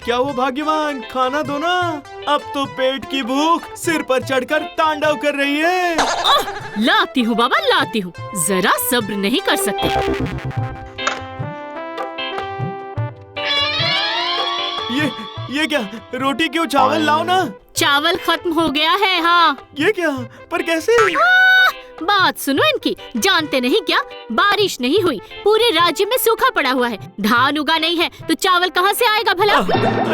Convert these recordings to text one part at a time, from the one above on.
क्या वो भाग्यवान, खाना दो ना। अब तो पेट की भूख सिर पर चढ़कर तांडव कर रही है। लाती हूँ बाबा, लाती हूँ, जरा सब्र नहीं कर सकते। ये क्या, रोटी क्यों, चावल लाओ ना। चावल खत्म हो गया है। हाँ। ये क्या, पर कैसे? बात सुनो इनकी, जानते नहीं क्या, बारिश नहीं हुई, पूरे राज्य में सूखा पड़ा हुआ है, धान उगा नहीं है, तो चावल कहाँ से आएगा भला?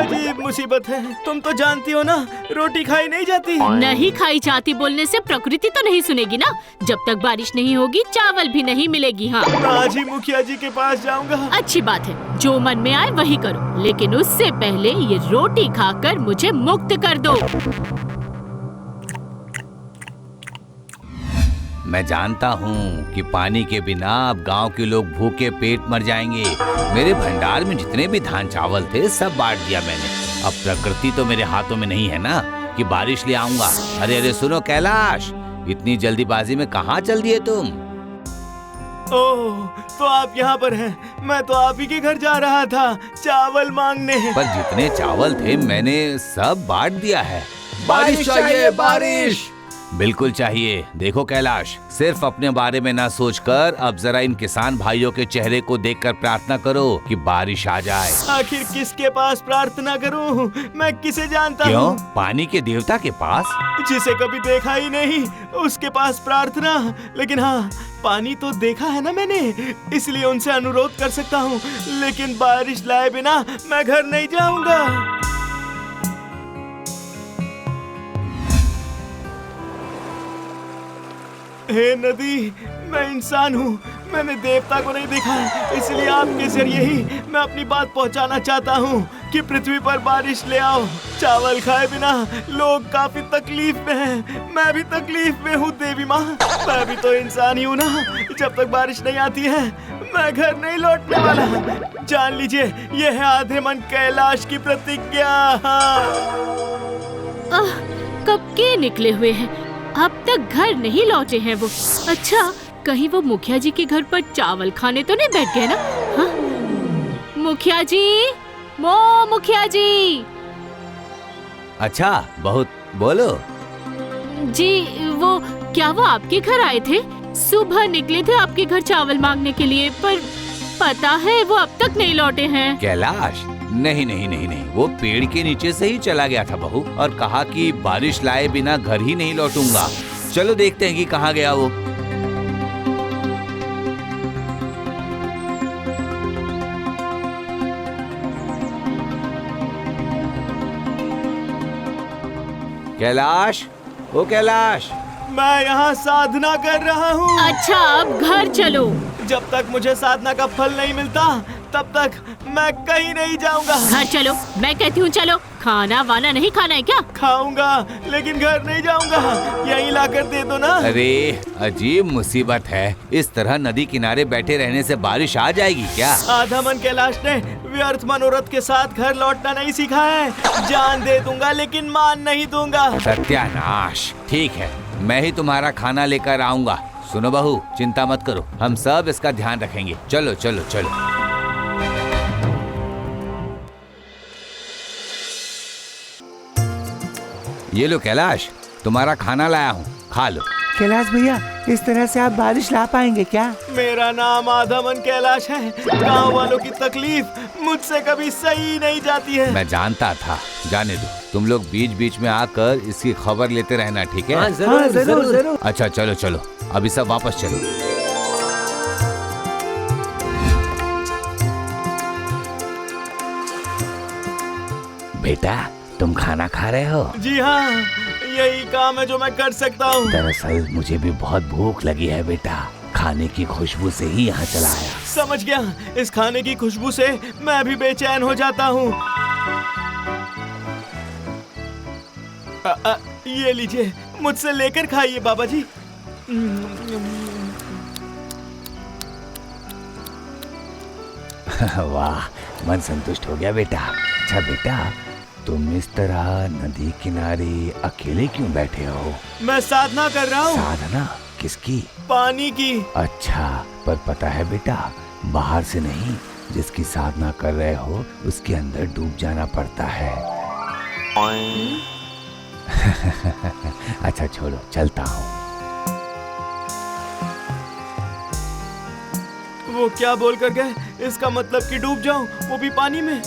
अजीब मुसीबत है, तुम तो जानती हो ना, रोटी खाई नहीं जाती। नहीं खाई जाती बोलने से प्रकृति तो नहीं सुनेगी ना। जब तक बारिश नहीं होगी चावल भी नहीं मिलेगी। हाँ, मैं आज ही मुखिया जी के पास जाऊंगा। अच्छी बात है, जो मन में आए वही करो, लेकिन उससे पहले ये रोटी खाकर मुझे मुक्त कर दो। मैं जानता हूँ कि पानी के बिना अब गांव के लोग भूखे पेट मर जाएंगे। मेरे भंडार में जितने भी धान चावल थे सब बांट दिया मैंने। अब प्रकृति तो मेरे हाथों में नहीं है ना कि बारिश ले आऊंगा। अरे सुनो कैलाश, इतनी जल्दीबाजी में कहाँ चल दिए तुम? ओह, तो आप यहाँ पर हैं। मैं तो आप ही के घर जा रहा था चावल मांगने। पर जितने चावल थे मैंने सब बांट दिया है। बारिश चाहिए, बारिश। बिल्कुल चाहिए। देखो कैलाश, सिर्फ अपने बारे में ना सोचकर अब जरा इन किसान भाइयों के चेहरे को देखकर प्रार्थना करो कि बारिश आ जाए। आखिर किसके पास प्रार्थना करूं? मैं किसे जानता हूं? क्यों? पानी के देवता के पास? जिसे कभी देखा ही नहीं उसके पास प्रार्थना। लेकिन हाँ, पानी तो देखा है ना मैंने, इसलिए उनसे अनुरोध कर सकता हूँ। लेकिन बारिश लाए बिना मैं घर नहीं जाऊंगा। हे नदी, मैं इंसान हूँ, मैंने देवता को नहीं देखा, इसलिए आपके जरिए ही मैं अपनी बात पहुँचाना चाहता हूँ कि पृथ्वी पर बारिश ले आओ। चावल खाए बिना लोग काफी तकलीफ में हैं। मैं भी तकलीफ में हूँ देवी माँ, मैं भी तो इंसान ही हूँ ना। जब तक बारिश नहीं आती है मैं घर नहीं लौटने वाला। जान लीजिए, ये है आधे मन कैलाश की प्रतिज्ञा। कब के निकले हुए हैं, अब तक घर नहीं लौटे हैं वो। अच्छा, कहीं वो मुखिया जी के घर पर चावल खाने तो नहीं बैठ गए ना? हाँ? मुखिया जी, मुखिया जी। अच्छा बहुत, बोलो। जी वो आपके घर आए थे? सुबह निकले थे आपके घर चावल मांगने के लिए, पर पता है वो अब तक नहीं लौटे हैं। कैलाश, नहीं नहीं नहीं नहीं, वो पेड़ के नीचे से ही चला गया था बहू, और कहा कि बारिश लाए बिना घर ही नहीं लौटूंगा। चलो देखते हैं कि कहाँ गया वो। कैलाश, ओ कैलाश। मैं यहाँ साधना कर रहा हूँ। अच्छा, अब घर चलो। जब तक मुझे साधना का फल नहीं मिलता तब तक मैं कहीं नहीं जाऊंगा। घर चलो, मैं कहती हूँ चलो। खाना वाना नहीं खाना है क्या? खाऊंगा, लेकिन घर नहीं जाऊंगा। यहीं लाकर दे दो ना। अरे अजीब मुसीबत है, इस तरह नदी किनारे बैठे रहने से बारिश आ जाएगी क्या? आधा मन कैलाश ने व्यर्थ मनोरथ के साथ घर लौटना नहीं सीखा है। जान दे दूंगा लेकिन मान नहीं दूंगा। सत्यानाश। ठीक है, मैं ही तुम्हारा खाना लेकर आऊंगा। सुनो बहू, चिंता मत करो, हम सब इसका ध्यान रखेंगे। चलो चलो चलो। ये लो कैलाश, तुम्हारा खाना लाया हूँ, खा लो। कैलाश भैया, इस तरह से आप बारिश ला पाएंगे क्या? मेरा नाम आधा मन कैलाश है। गाँव वालों की तकलीफ मुझसे कभी सही नहीं जाती है। मैं जानता था, जाने दो। तुम लोग बीच बीच में आकर इसकी खबर लेते रहना, ठीक है? हाँ, जरूर। अच्छा चलो चलो, अभी सब वापस चलो। बेटा, तुम खाना खा रहे हो? जी हाँ, यही काम है जो मैं कर सकता हूँ। दरअसल मुझे भी बहुत भूख लगी है बेटा, खाने की खुशबू से ही यहाँ चला आया। समझ गया, इस खाने की खुशबू से मैं भी बेचैन हो जाता हूँ। ये लीजिए, मुझसे लेकर खाइए बाबा जी। वाह, मन संतुष्ट हो गया बेटा। अच्छा बेटा, तुम इस तरह नदी किनारे अकेले क्यों बैठे हो? मैं साधना कर रहा हूँ। साधना किसकी? पानी की। अच्छा, पर पता है बेटा, बाहर से नहीं, जिसकी साधना कर रहे हो उसके अंदर डूब जाना पड़ता है। अच्छा छोड़ो, चलता हूँ। वो क्या बोल कर गए? इसका मतलब कि डूब जाऊं, वो भी पानी में?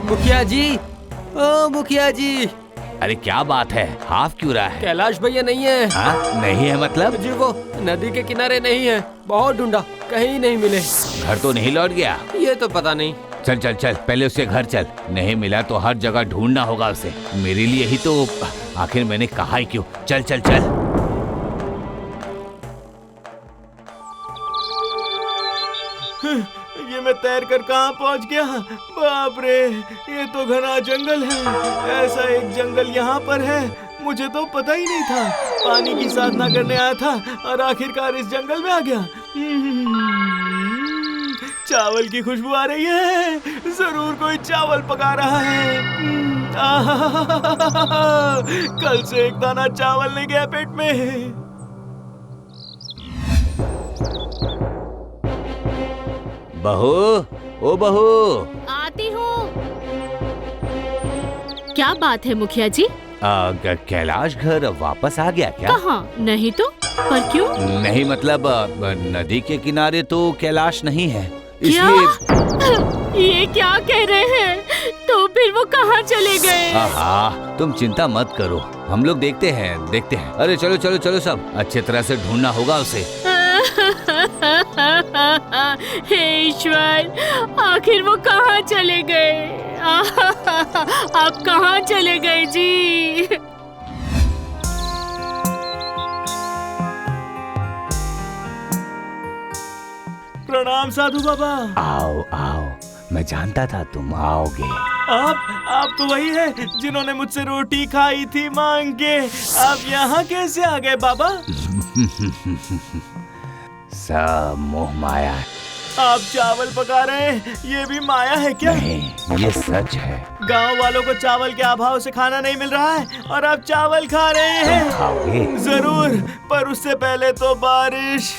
मुखिया जी, ओ मुखिया जी। अरे क्या बात है, हाफ क्यों रहा है? कैलाश भैया नहीं है। हाँ, नहीं है मतलब? जी वो नदी के किनारे नहीं है, बहुत ढूंढा, कहीं नहीं मिले। घर तो नहीं लौट गया? ये तो पता नहीं। चल चल चल, पहले उसके घर चल। नहीं मिला तो हर जगह ढूंढना होगा उसे। मेरे लिए ही तो आखिर मैंने कहा ही क्यों। चल चल चल। ये मैं तैर कर कहाँ पहुँच गया? बाप रे, ये तो घना जंगल है। ऐसा एक जंगल यहाँ पर है, मुझे तो पता ही नहीं था। पानी की साधना करने आया था और आखिरकार इस जंगल में आ गया। चावल की खुशबू आ रही है, जरूर कोई चावल पका रहा है। कल से एक दाना चावल नहीं गया पेट में। बहू, ओ बहू। आती हूँ। क्या बात है मुखिया जी? कैलाश घर वापस आ गया क्या? कहाँ? नहीं तो, पर क्यों? नहीं मतलब नदी के किनारे तो कैलाश नहीं है, क्या? इसलिए। ये क्या कह रहे हैं? तो फिर वो कहाँ चले गए? आहा, तुम चिंता मत करो, हम लोग देखते हैं। अरे चलो चलो चलो, सब अच्छे तरह से ढूंढना होगा उसे। हे ईश्वर, आखिर वो कहाँ चले गए? आप कहाँ चले गए जी? प्रणाम साधु बाबा। आओ आओ, मैं जानता था तुम आओगे। आप तो वही है जिन्होंने मुझसे रोटी खाई थी मांग के। आप यहाँ कैसे आ गए बाबा? सब मोह माया। आप चावल पका रहे हैं, ये भी माया है क्या? नहीं, ये सच है। गांव वालों को चावल के अभाव से खाना नहीं मिल रहा है और आप चावल खा रहे तुम हैं। खाओगे? जरूर, पर उससे पहले तो बारिश।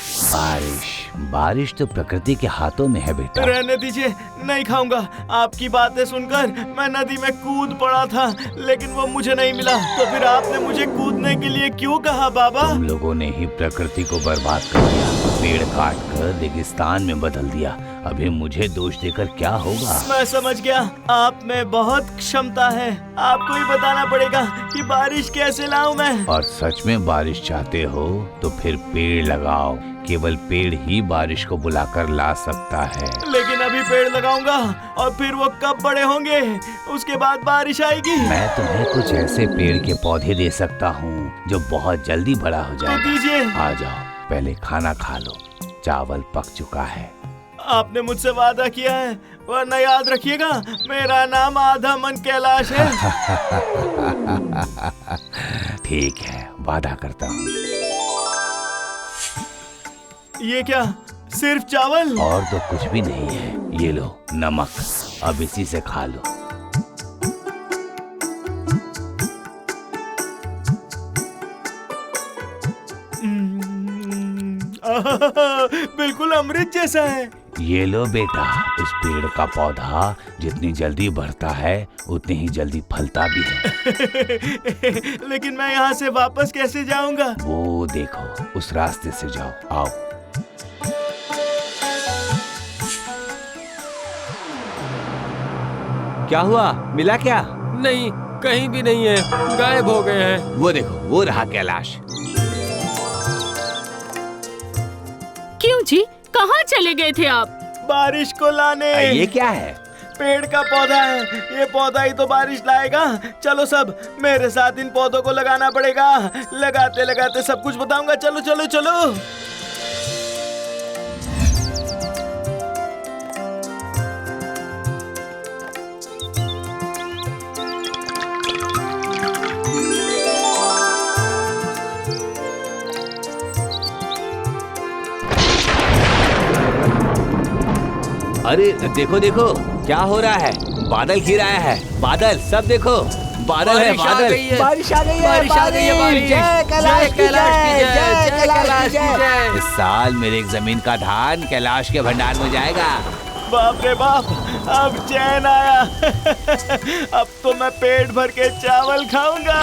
बारिश तो प्रकृति के हाथों में है बेटा। रहने दीजिए, नहीं खाऊंगा। आपकी बातें सुनकर मैं नदी में कूद पड़ा था, लेकिन वो मुझे नहीं मिला। तो फिर आपने मुझे कूदने के लिए क्यों कहा बाबा? तुम लोगों ने ही प्रकृति को बर्बाद कर दिया, पेड़ काट कर रेगिस्तान में बदल दिया। अभी मुझे दोष देकर क्या होगा? मैं समझ गया, आप में बहुत क्षमता है। आपको ही बताना पड़ेगा कि बारिश कैसे लाऊं मैं। और सच में बारिश चाहते हो तो फिर पेड़ लगाओ। केवल पेड़ ही बारिश को बुलाकर ला सकता है। लेकिन अभी पेड़ लगाऊंगा और फिर वो कब बड़े होंगे? उसके बाद बारिश आएगी। मैं तुम्हें कुछ ऐसे पेड़ के पौधे दे सकता हूँ जो बहुत जल्दी बड़ा हो तो जाएगा। दीजिए। आ जाओ, पहले खाना खा लो, चावल पक चुका है। आपने मुझसे वादा किया है, वरना याद रखिएगा, मेरा नाम आधा मन कैलाश है। ठीक है, वादा करता हूँ। ये क्या, सिर्फ चावल? और तो कुछ भी नहीं है। ये लो नमक, अब इसी से खा लो। बिल्कुल अमृत जैसा है। ये लो बेटा, इस पेड़ का पौधा जितनी जल्दी बढ़ता है उतनी ही जल्दी फलता भी है। लेकिन मैं यहाँ से वापस कैसे जाऊंगा? वो देखो, उस रास्ते से जाओ। आओ। क्या हुआ, मिला क्या? नहीं, कहीं भी नहीं है, गायब हो गए हैं। वो देखो, वो रहा कैलाश। क्यों जी, कहाँ चले गए थे आप? बारिश को लाने। ये क्या है? पेड़ का पौधा है, ये पौधा ही तो बारिश लाएगा। चलो सब, मेरे साथ इन पौधों को लगाना पड़ेगा। लगाते लगाते सब कुछ बताऊंगा। चलो चलो चलो। अरे देखो देखो क्या हो रहा है, बादल घिर आया है, बादल सब देखो, बादल है बादल। बारिश आ गई है, बारिश आ गई है, बारिश। जय कैलाश की जय, जय कैलाश की जय। इस साल मेरे एक जमीन का धान कैलाश के भंडार में जाएगा। बाप रे बाप, अब चैन आया। अब तो मैं पेट भर के चावल खाऊंगा।